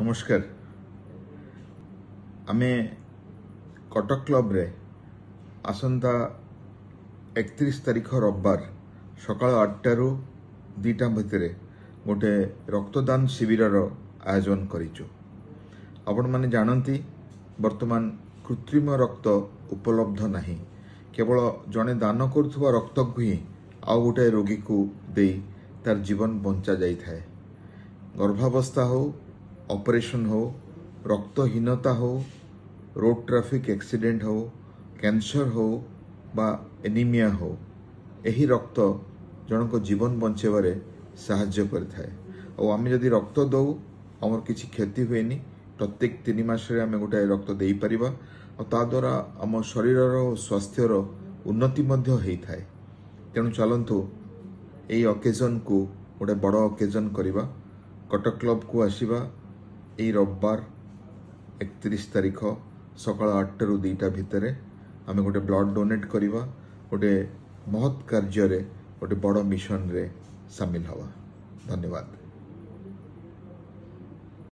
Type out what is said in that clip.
नमस्कार। आमे कटक क्लब रे आसंता 31 तारीख रविवार सकाल 8 रु 2 भितर गोटे रक्तदान शिविर आयोजन करिचु। आपण माने जानती वर्तमान कृत्रिम रक्त उपलब्ध नहीं, केवल जने दान करुवा रक्त को ही आउ गोटे रोगी को दे तार जीवन बंचा जाई थाए। गर्भावस्था हो, ऑपरेशन हो, रक्तहीनता हो, रोड ट्रैफिक एक्सीडेंट हो, कैंसर हो बा एनीमिया हो, यही रक्त जनक जीवन बंचेबारे साहाय्य करथाए। और आम जदि रक्त दौ आमर किसी क्षति हुएनी। प्रत्येक 3 मास आम गोटे रक्त दे पारिबा और ता द्वारा आम शरीर स्वास्थ्यर उन्नति मध्य होता है। तेणु चलतु यही अकेजन को गोटे बड़ अकेजन करवा। कटक क्लब को आसवा यही रविवार 31 तारीख सकाल 8 रु 2 भितर आम गोटे ब्लड डोनेट करवा, गोटे महत् कार्य गोटे बड़ मिशन रे सामिल हवा। धन्यवाद।